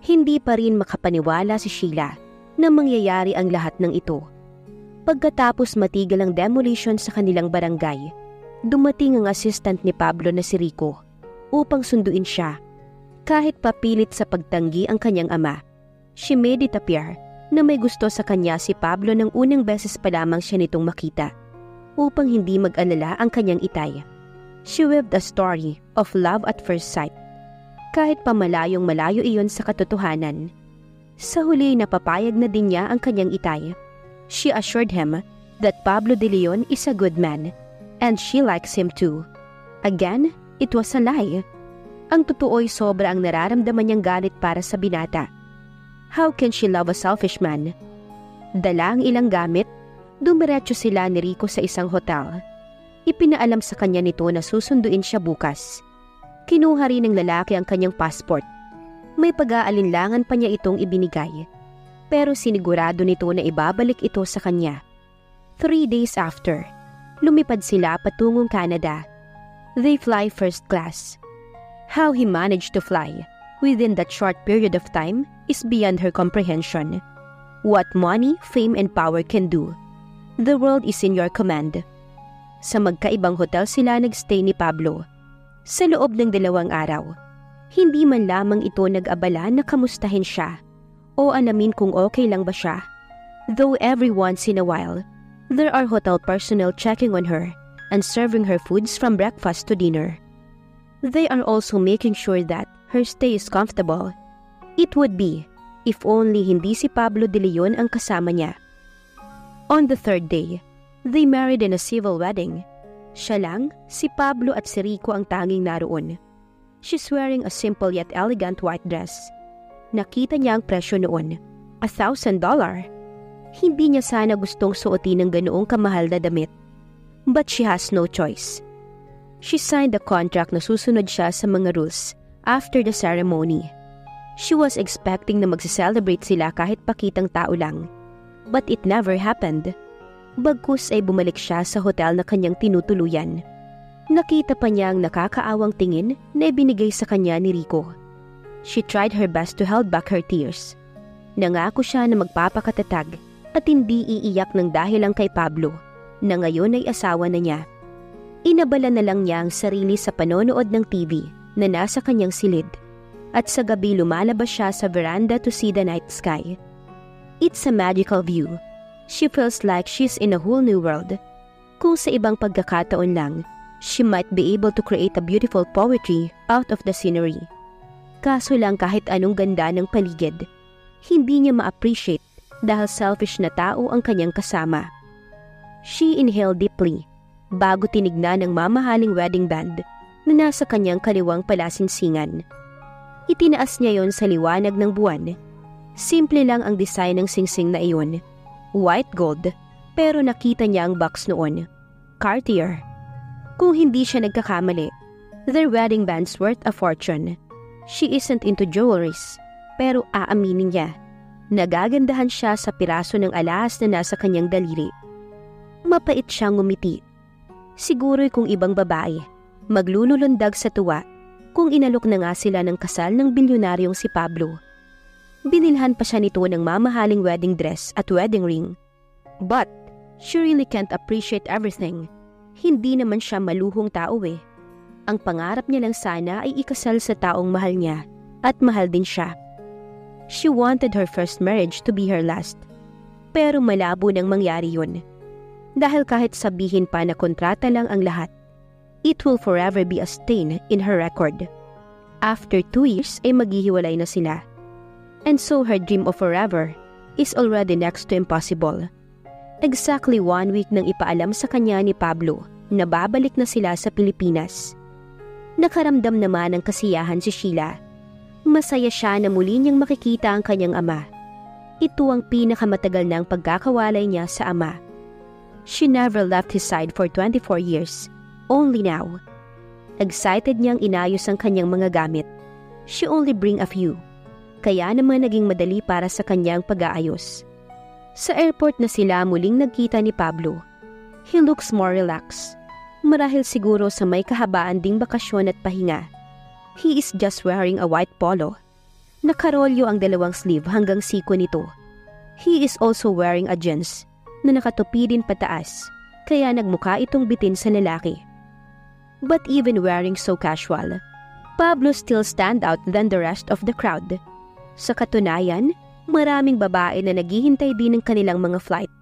Hindi pa rin makapaniwala si Sheila na mangyayari ang lahat ng ito. Pagkatapos matigil ang demolition sa kanilang barangay, dumating ang assistant ni Pablo na si Rico upang sunduin siya. Kahit papilit sa pagtanggi ang kanyang ama, she made it appear na may gusto sa kanya si Pablo nang unang beses pa lamang siya nitong makita, upang hindi mag-alala ang kanyang itay. She weaved a story of love at first sight. Kahit pa malayong-malayo iyon sa katotohanan, sa huli napapayag na din niya ang kanyang itay. She assured him that Pablo de Leon is a good man and she likes him too. Again, it was a lie. Ang totoo'y sobra ang nararamdaman niyang galit para sa binata. How can she love a selfish man? Dala ang ilang gamit, dumiretso sila ni Rico sa isang hotel. Ipinaalam sa kanya nito na susunduin siya bukas. Kinuha rin ng lalaki ang kanyang passport. May pag-aalinlangan pa niya itong ibinigay, pero sinigurado nito na ibabalik ito sa kanya. 3 days after, lumipad sila patungong Canada. They fly first class. How he managed to fly within that short period of time is beyond her comprehension. What money, fame, and power can do. The world is in your command. Sa magkaibang hotel sila nagstay ni Pablo. Sa loob ng 2 araw, hindi man lamang ito nag-abala na kamustahin siya o alamin kung okay lang ba siya. Though every once in a while, there are hotel personnel checking on her and serving her foods from breakfast to dinner. They are also making sure that her stay is comfortable. It would be if only hindi si Pablo de Leon ang kasama niya. On the 3rd day, they married in a civil wedding. Siya lang, si Pablo at si Rico ang tanging naroon. She's wearing a simple yet elegant white dress. Nakita niya ang presyo noon, $1,000. Hindi niya sana gustong suotin ng ganoong kamahal na damit. But she has no choice. She signed a contract na susunod siya sa mga rules after the ceremony. She was expecting na magse-celebrate sila kahit pakitang tao lang. But it never happened. Bagkus ay bumalik siya sa hotel na kanyang tinutuluyan. Nakita pa niya ang nakakaawang tingin na ibinigay sa kanya ni Rico. She tried her best to hold back her tears. Nangako siya na magpapakatatag at hindi iiyak ng dahil lang kay Pablo, na ngayon ay asawa na niya. Inabala na lang niya ang sarili sa panonood ng TV na nasa kanyang silid, at sa gabi lumalabas siya sa veranda to see the night sky. It's a magical view. She feels like she's in a whole new world. Kung sa ibang pagkakataon lang, she might be able to create a beautiful poetry out of the scenery. Kaso lang kahit anong ganda ng paligid, hindi niya ma-appreciate dahil selfish na tao ang kanyang kasama. She inhaled deeply bago tinignan ng mamahaling wedding band na nasa kanyang kaliwang palasinsingan. Itinaas niya yon sa liwanag ng buwan. Simple lang ang design ng singsing na iyon. White gold, pero nakita niya ang box noon. Cartier. Kung hindi siya nagkakamali, their wedding band's worth a fortune. She isn't into jewelries, pero aaminin niya, nagagandahan siya sa piraso ng alahas na nasa kanyang daliri. Mapait siyang ngumiti. Siguro'y kung ibang babae, maglululundag sa tuwa kung inalok na nga sila ng kasal ng bilyonaryong si Pablo. Binilhan pa siya nito ng mamahaling wedding dress at wedding ring. But, she really can't appreciate everything. Hindi naman siya maluhong tao eh. Ang pangarap niya lang sana ay ikasal sa taong mahal niya at mahal din siya. She wanted her first marriage to be her last. Pero malabo nang mangyari yun. Dahil kahit sabihin pa na kontrata lang ang lahat, it will forever be a stain in her record. After 2 years ay maghihiwalay na sila. And so her dream of forever is already next to impossible. Exactly 1 week nang ipaalam sa kanya ni Pablo na babalik na sila sa Pilipinas. Nakaramdam naman ng kasiyahan si Sheila. Masaya siya na muli niyang makikita ang kanyang ama. Ito ang pinakamatagal ng pagkakawalay niya sa ama. She never left his side for 24 years. Only now. Excited niyang inayos ang kanyang mga gamit. She only bring a few. Kaya naman naging madali para sa kanyang pag-aayos. Sa airport na sila muling nagkita ni Pablo. He looks more relaxed. Marahil siguro sa may kahabaan ding bakasyon at pahinga. He is just wearing a white polo. Nakarolyo ang dalawang sleeve hanggang siko nito. He is also wearing a jeans na nakatupi din pataas, kaya nagmukha itong bitin sa lalaki. But even wearing so casual, Pablo still stand out than the rest of the crowd. Sa katunayan, maraming babae na naghihintay din ng kanilang mga flight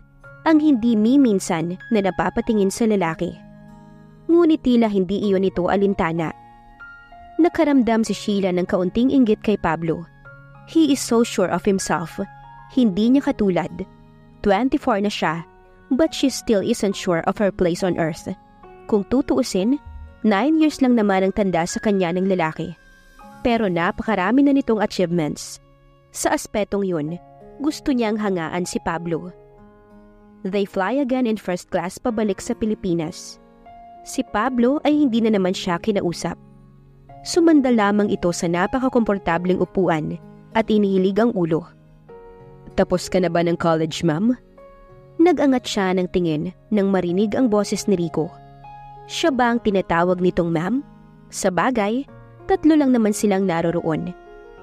ang hindi minsan na napapatingin sa lalaki. Ngunit tila hindi iyon ito alintana. Nakaramdam si Sheila ng kaunting inggit kay Pablo. He is so sure of himself. Hindi niya katulad. 24 na siya, but she still isn't sure of her place on earth. Kung tutuusin, 9 years lang naman ang tanda sa kanya ng lalaki. Pero napakarami na nitong achievements. Sa aspetong yun, gusto niyang hangaan si Pablo. They fly again in first class pabalik sa Pilipinas. Si Pablo ay hindi na naman siya kinausap. Sumandal lamang ito sa napakakomportableng upuan at inihilig ang ulo. Tapos ka na ba ng college, ma'am? Nag-angat siya ng tingin nang marinig ang boses ni Rico. Siya ba ang tinatawag nitong ma'am? Sa bagay, 3 lang naman silang naroroon.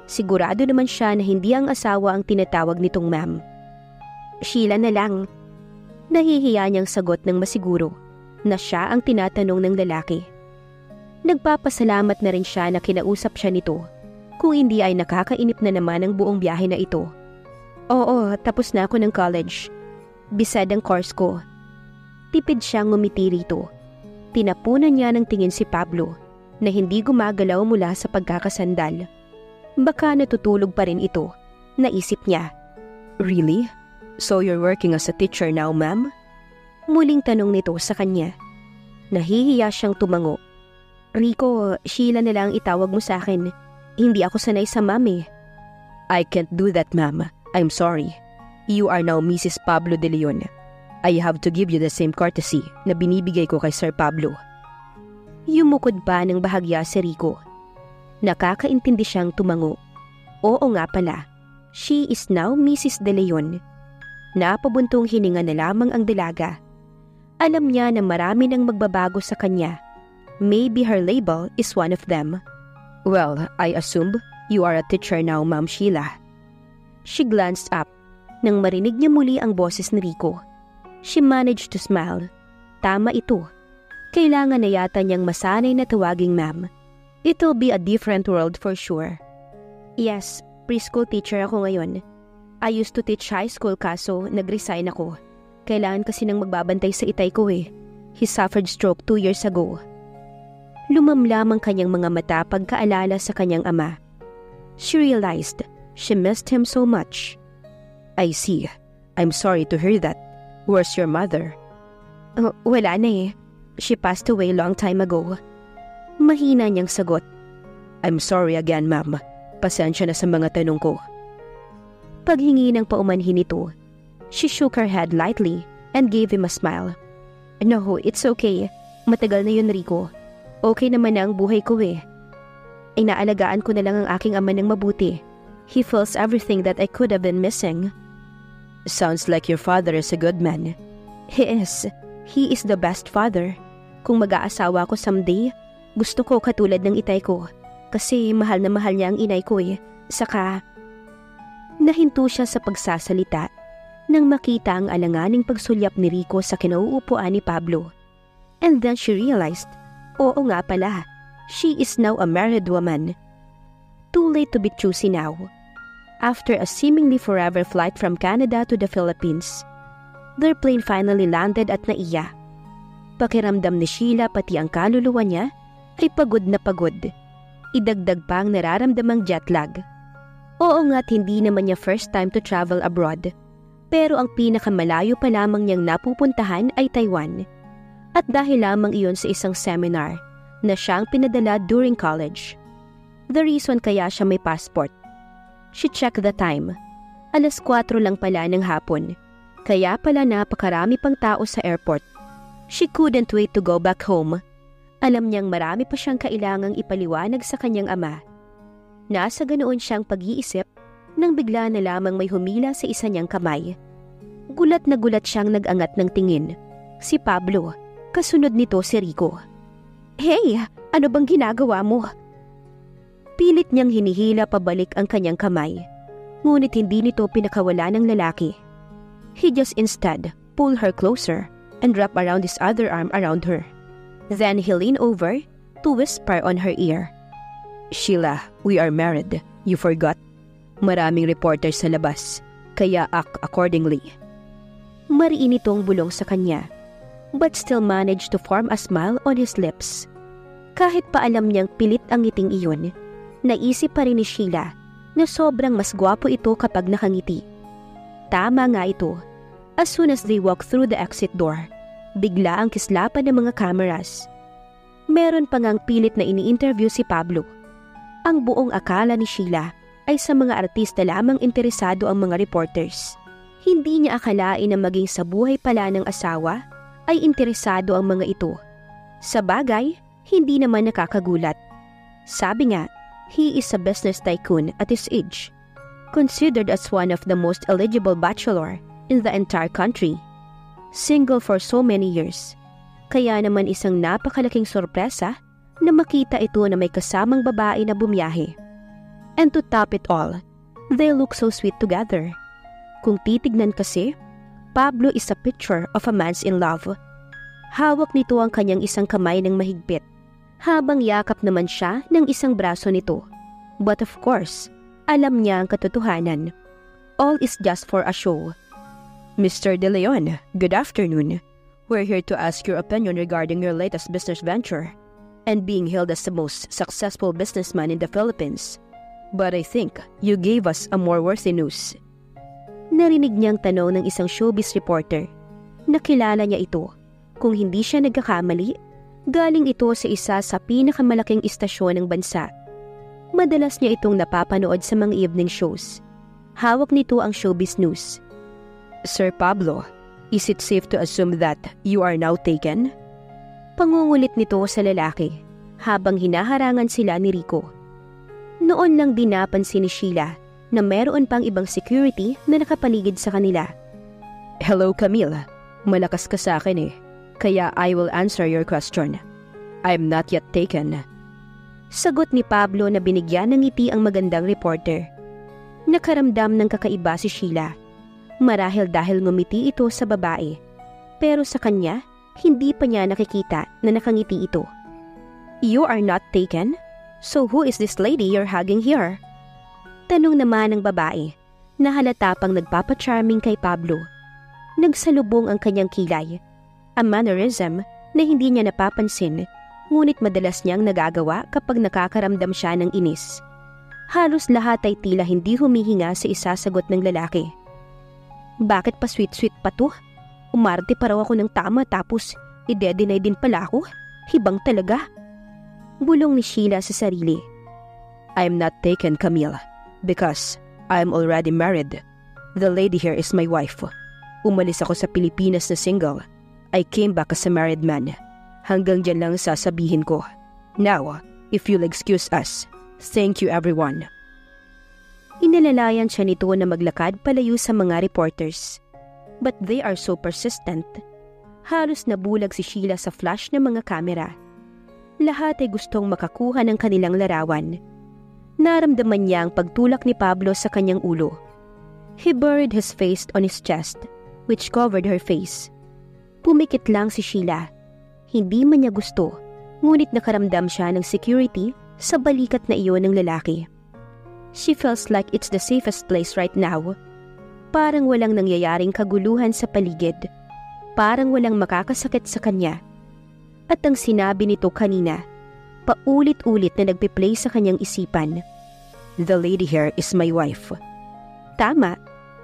Sigurado naman siya na hindi ang asawa ang tinatawag nitong ma'am. Sheila na lang. Nahihiya niyang sagot ng masiguro na siya ang tinatanong ng lalaki. Nagpapasalamat na rin siya na kinausap siya nito, kung hindi ay nakakainip na naman ang buong biyahe na ito. Oo, tapos na ako ng college. Bisad ang course ko. Tipid siyang ngumiti rito. Tinapunan niya ng tingin si Pablo na hindi gumagalaw mula sa pagkakasandal. Baka natutulog pa rin ito, naisip niya. Really? So you're working as a teacher now, ma'am? Muling tanong nito sa kanya. Nahihiya siyang tumango. Rico, Sheila na lang itawag mo sa akin. Hindi ako sanay sa ma'am eh. I can't do that, ma'am. I'm sorry. You are now Mrs. Pablo de Leon. I have to give you the same courtesy na binibigay ko kay Sir Pablo. Yumukod pa ng bahagya si Rico. Nakakaintindi siyang tumango. Oo nga pala, she is now Mrs. de Leon. Napabuntong hininga na lamang ang dalaga. Alam niya na marami nang magbabago sa kanya. Maybe her label is one of them. Well, I assume you are a teacher now, Ma'am Sheila. She glanced up nang marinig niya muli ang boses ni Rico. She managed to smile. Tama ito. Kailangan na yata niyang masanay na tawaging ma'am. It'll be a different world for sure. Yes, preschool teacher ako ngayon. I used to teach high school kaso nag-resign ako. Kailangan kasi nang magbabantay sa itay ko eh. He suffered stroke 2 years ago. Lumamlam ang kanyang mga mata pagkaalala sa kanyang ama. She realized she missed him so much. I see. I'm sorry to hear that. Where's your mother? Wala na eh. She passed away long time ago. Mahina niyang sagot. I'm sorry again, ma'am. Pasensya na sa mga tanong ko. Paghingi ng paumanhin nito, she shook her head lightly and gave him a smile. No, it's okay. Matagal na yun, Rico. Okay naman na ang buhay ko eh. Inaalagaan ko na lang ang aking ama ng mabuti. He feels everything that I could have been missing. Sounds like your father is a good man. He is. He is the best father. Kung mag-aasawa ko someday, gusto ko katulad ng itay ko. Kasi mahal na mahal niya ang inay ko eh. Saka, nahinto siya sa pagsasalita nang makita ang alanganing pagsulyap ni Rico sa kinauupuan ni Pablo. And then she realized, oo nga pala, she is now a married woman. Too late to be choosy now. After a seemingly forever flight from Canada to the Philippines, their plane finally landed at Naiya. Pakiramdam ni Sheila pati ang kaluluwa niya ay pagod na pagod. Idagdag pa ang nararamdamang jet lag. Oo nga't hindi naman niya first time to travel abroad, pero ang pinakamalayo pa lamang niyang napupuntahan ay Taiwan. At dahil lamang iyon sa isang seminar na siyang pinadala during college. The reason kaya siya may passport. She checked the time. 4:00 lang pala ng hapon. Kaya pala napakarami pang tao sa airport. She couldn't wait to go back home. Alam niyang marami pa siyang kailangang ipaliwanag sa kanyang ama. Nasa ganoon siyang pag-iisip nang bigla na lamang may humila sa isa niyang kamay. Gulat na gulat siyang nag-angat ng tingin. Si Pablo, kasunod nito si Rico. Hey, ano bang ginagawa mo? Pilit niyang hinihila pabalik ang kanyang kamay, ngunit hindi nito pinakawala ng lalaki. He just instead pulled her closer and wrapped around his other arm around her. Then he leaned over to whisper on her ear. "Sheila, we are married. You forgot? Maraming reporters sa labas, kaya act accordingly." Mariin itong bulong sa kanya, but still managed to form a smile on his lips. Kahit pa alam niyang pilit ang ngiting iyon, naisip pa rin ni Sheila na sobrang mas gwapo ito kapag nakangiti. Tama nga ito. As soon as they walked through the exit door, bigla ang kislapan ng mga cameras. Meron pa ngang pilit na ini-interview si Pablo. Ang buong akala ni Sheila ay sa mga artista lamang interesado ang mga reporters. Hindi niya akalain na maging sa buhay pala ng asawa ay interesado ang mga ito. Sa bagay, hindi naman nakakagulat. Sabi nga, he is a business tycoon at his age, considered as one of the most eligible bachelor in the entire country. Single for so many years. Kaya naman isang napakalaking sorpresa na makita ito na may kasamang babae na bumiyahe. And to top it all, they look so sweet together. Kung titignan kasi, Pablo is a picture of a man's in love. Hawak nito ang kanyang isang kamay ng mahigpit, habang yakap naman siya ng isang braso nito. But of course, alam niya ang katotohanan. All is just for a show. "Mr. De Leon, good afternoon. We're here to ask your opinion regarding your latest business venture and being hailed as the most successful businessman in the Philippines. But I think you gave us a more worthy news." Narinig niyang tanong ng isang showbiz reporter. Nakilala niya ito. Kung hindi siya nagkakamali, galing ito sa isa sa pinakamalaking istasyon ng bansa. Madalas niya itong napapanood sa mga evening shows. Hawak nito ang showbiz news. "Sir Pablo, is it safe to assume that you are now taken?" Pangungulit nito sa lalaki habang hinaharangan sila ni Rico. Noon lang din napansin ni Sheila na meron pang ibang security na nakapaligid sa kanila. "Hello Camille, malakas ka sa akin kaya I will answer your question. I'm not yet taken." Sagot ni Pablo na binigyan ng ngiti ang magandang reporter. Nakaramdam ng kakaiba si Sheila. Marahil dahil ngumiti ito sa babae. Pero sa kanya, hindi pa niya nakikita na nakangiti ito. "You are not taken? So who is this lady you're hugging here?" Tanong naman ng babae, na halata pang nagpapa-charming kay Pablo. Nagsalubong ang kanyang kilay. A mannerism na hindi niya napapansin, ngunit madalas niyang nagagawa kapag nakakaramdam siya ng inis. Halos lahat ay tila hindi humihinga sa isasagot ng lalaki. "Bakit pa sweet-sweet pa to? Umarte pa raw ako ng tama tapos ide-deny din pala ako? Hibang talaga." Bulong ni Sheila sa sarili. "I'm not taken, Camille, because I'm already married. The lady here is my wife. Umalis ako sa Pilipinas na single. I came back as a married man. Hanggang dyan lang sasabihin ko. Now, if you'll excuse us, thank you everyone." Inalalayan siya nito na maglakad palayo sa mga reporters. But they are so persistent. Halos nabulag si Sheila sa flash ng mga kamera. Lahat ay gustong makakuha ng kanilang larawan. Naramdaman niya ang pagtulak ni Pablo sa kanyang ulo. He buried his face on his chest, which covered her face. Pumikit lang si Sheila. Hindi man niya gusto, ngunit nakaramdam siya ng security sa balikat na iyon ng lalaki. She feels like it's the safest place right now. Parang walang nangyayaring kaguluhan sa paligid. Parang walang makakasakit sa kanya. At ang sinabi nito kanina, paulit-ulit na nagpe-play sa kanyang isipan. "The lady here is my wife." Tama,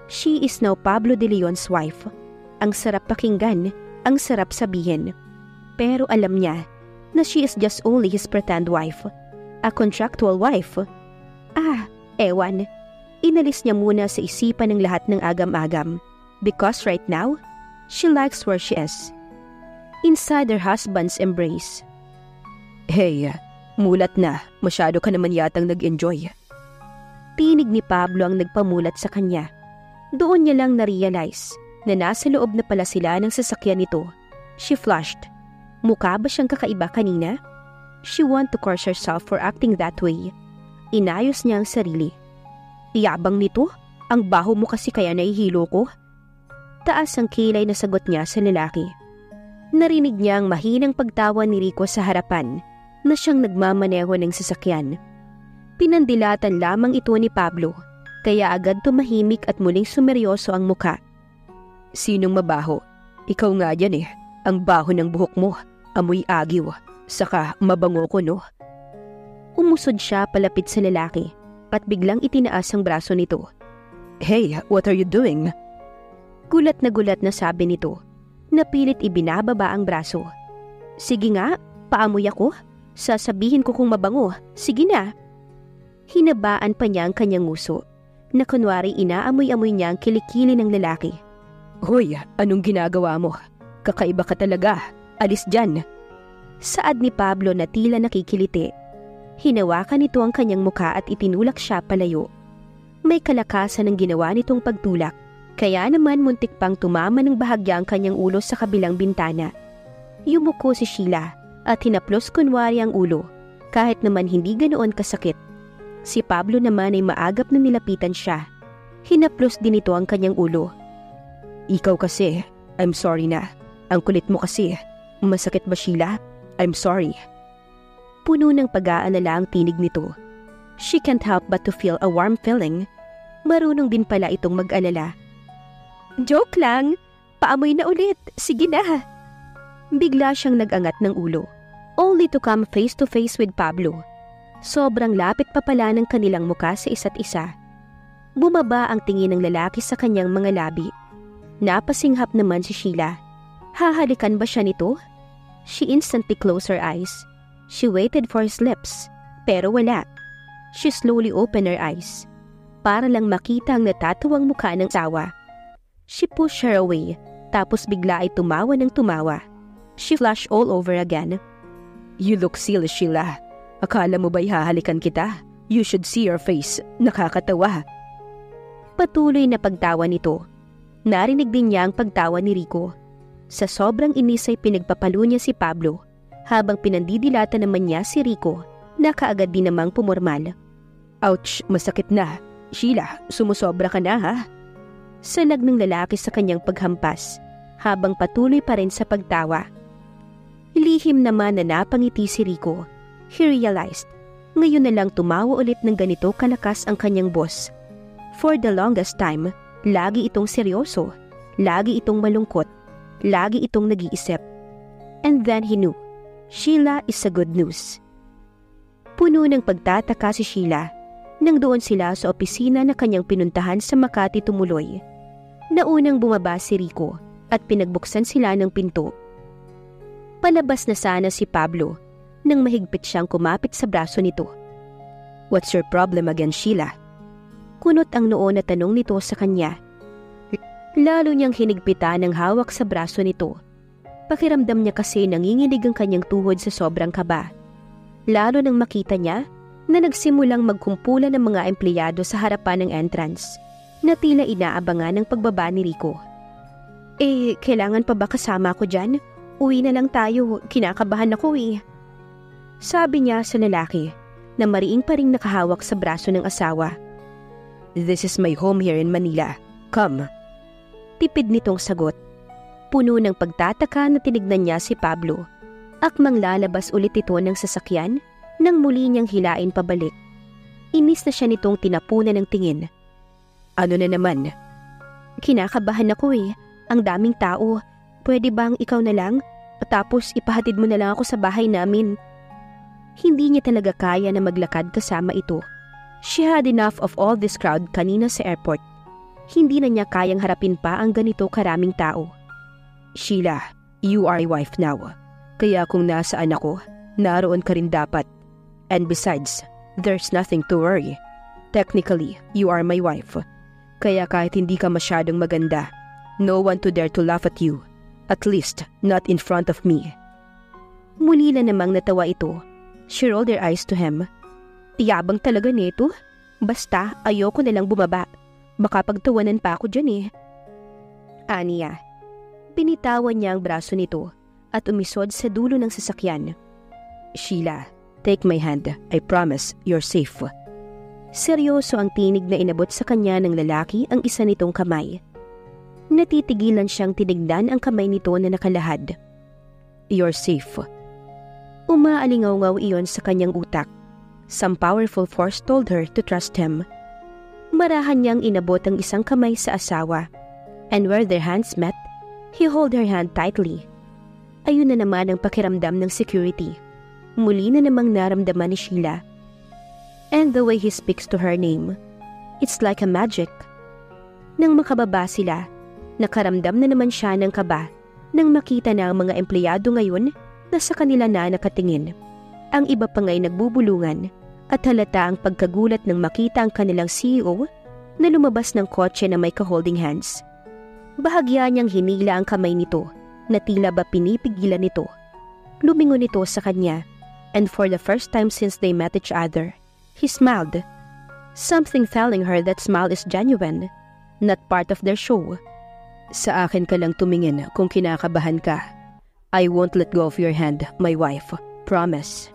she is now Pablo De Leon's wife. Ang sarap pakinggan, ang sarap sabihin. Pero alam niya na she is just only his pretend wife. A contractual wife. Ewan. Inalis niya muna sa isipan ng lahat ng agam-agam. Because right now, she likes where she is. Inside her husband's embrace. "Hey, mulat na. Masyado ka naman yatang nag-enjoy." Tinig ni Pablo ang nagpamulat sa kanya. Doon niya lang na-realize na nasa loob na pala sila ng sasakyan nito. She flushed. Mukha ba siyang kakaiba kanina? She want to curse herself for acting that way. Inayos niya ang sarili. Iyabang nito, ang baho mo kasi kaya nahihilo ko. Taas ang kilay na sagot niya sa lalaki. Narinig niya ang mahinang pagtawa ni Rico sa harapan na siyang nagmamaneho ng sasakyan. Pinandilatan lamang ito ni Pablo, kaya agad tumahimik at muling sumeryoso ang muka. Sinong mabaho? Ikaw nga yan eh. Ang baho ng buhok mo, amoy agiw, saka mabango ko no? Umusod siya palapit sa lalaki at biglang itinaas ang braso nito. Hey, what are you doing? Gulat na sabi nito. Napilit ibinababa ang braso. Sige nga, paamoy ako. Sasabihin ko kung mabango. Sige na. Hinabaan pa niya ang kanyang nguso na kunwari inaamoy-amoy niya ang kilikili ng lalaki. Hoy, anong ginagawa mo? Kakaiba ka talaga. Alis dyan. Saad ni Pablo na tila nakikiliti. Hinawakan nito ang kanyang muka at itinulak siya palayo. May kalakasan ng ginawa nitong pagtulak, kaya naman muntik pang tumama ng bahagya ang kanyang ulo sa kabilang bintana. Yumuko si Sheila at hinaplos kunwari ang ulo, kahit naman hindi ganoon kasakit. Si Pablo naman ay maagap na nilapitan siya. Hinaplos din ito ang kanyang ulo. Ikaw kasi, I'm sorry na. Ang kulit mo kasi. Masakit ba, Sheila? I'm sorry. Puno ng pag-aalala ang tinig nito. She can't help but to feel a warm feeling. Marunong din pala itong mag-alala. Joke lang. Paamoy na ulit. Sige na. Bigla siyang nag-angat ng ulo, only to come face to face with Pablo. Sobrang lapit pa pala ng kanilang muka sa isa't isa. Bumaba ang tingin ng lalaki sa kanyang mga labi. Napasinghap naman si Sheila. Hahalikan ba siya nito? She instantly closed her eyes. She waited for his lips, pero wala. She slowly opened her eyes, para lang makita ang natatuwang mukha ng sawa. She pushed her away, tapos bigla ay tumawa ng tumawa. She flushed all over again. You look silly, Sheila. Akala mo ba'y hahalikan kita? You should see your face. Nakakatawa. Patuloy na pagtawa nito. Narinig din niya ang pagtawa ni Rico. Sa sobrang inis ay pinagpapalo niya si Pablo, habang pinandidilata naman niya si Rico, na kaagad din namang pumormal. Ouch, masakit na. Sheila, sumusobra ka na ha? Salag ng lalaki sa kanyang paghampas, habang patuloy pa rin sa pagtawa. Lihim naman na napangiti si Rico. He realized, ngayon na lang tumawa ulit ng ganito kalakas ang kanyang boss. For the longest time, lagi itong seryoso, lagi itong malungkot, lagi itong nag-iisip. And then he knew, Sheila is a good news. Puno ng pagtataka si Sheila nang doon sila sa opisina na kanyang pinuntahan sa Makati tumuloy. Naunang bumaba si Rico at pinagbuksan sila ng pinto. Palabas na sana si Pablo nang mahigpit siyang kumapit sa braso nito. What's your problem again, Sheila? Kunot ang noo na tanong nito sa kanya. Lalo niyang hinigpitan ang hawak sa braso nito. Pakiramdam niya kasi nanginginig ang kanyang tuhod sa sobrang kaba. Lalo nang makita niya na nagsimulang magkumpulan ng mga empleyado sa harapan ng entrance na tila inaabangan ng pagbaba ni Rico. Kailangan pa ba kasama ko dyan? Uwi na lang tayo, kinakabahan ako eh. Sabi niya sa lalaki na mariing pa ring nakahawak sa braso ng asawa. This is my home here in Manila. Come. Tipid nitong sagot. Puno ng pagtataka na tinignan niya si Pablo. Akmang lalabas ulit ito ng sasakyan nang muli niyang hilain pabalik. Inis na siya nitong tinapunan ng tingin. Ano na naman? Kinakabahan ako eh. Ang daming tao. Pwede bang ikaw na lang? Tapos ipahatid mo na lang ako sa bahay namin. Hindi niya talaga kaya na maglakad kasama ito. She had enough of all this crowd kanina sa airport. Hindi na niya kayang harapin pa ang ganito karaming tao. Sheila, you are my wife now. Kaya kung nasaan ako, naroon ka rin dapat. And besides, there's nothing to worry. Technically, you are my wife. Kaya kahit hindi ka masyadong maganda, no one to dare to laugh at you. At least, not in front of me. Muli na namang natawa ito. She rolled her eyes to him. Yabang talaga nito. Basta, ayoko na lang bumaba. Baka pagtawanan pa ako dyan eh. Aniya. Binitawan niya ang braso nito at umisod sa dulo ng sasakyan. Sheila, take my hand. I promise you're safe. Seryoso ang tinig na inabot sa kanya ng lalaki ang isa nitong kamay. Natitigilan siyang tinignan ang kamay nito na nakalahad. "You're safe." Umaalingaw-ngaw iyon sa kanyang utak. Some powerful force told her to trust him. Marahan niyang inabot ang isang kamay sa asawa, and where their hands met, he held her hand tightly. Ayun na naman ang pakiramdam ng security. Muli na namang naramdaman ni Sheila. And the way he speaks to her name, it's like a magic. Nang makababa sila, nakaramdam na naman siya ng kaba nang makita na ang mga empleyado ngayon na sa kanila na nakatingin. Ang iba pa nga'y nagbubulungan at halata ang pagkagulat nang makita ang kanilang CEO na lumabas ng kotse na may ka-holding hands. Bahagya niyang hinila ang kamay nito na tila ba pinipigilan nito. Lumingon ito sa kanya, and for the first time since they met each other, he smiled. Something telling her that smile is genuine, not part of their show. "Sa akin ka lang tumingin kung kinakabahan ka. I won't let go of your hand, my wife. Promise."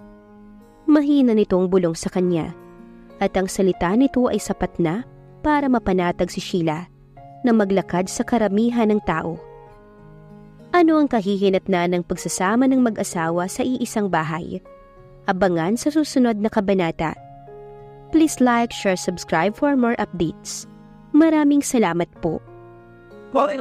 Mahina nitong bulong sa kanya, at ang salita nito ay sapat na para mapanatag si Sheila na maglakad sa karamihan ng tao. Ano ang kahihinatnan ng pagsasama ng mag-asawa sa iisang bahay? Abangan sa susunod na kabanata. Please like, share, subscribe for more updates. Maraming salamat po. Bye.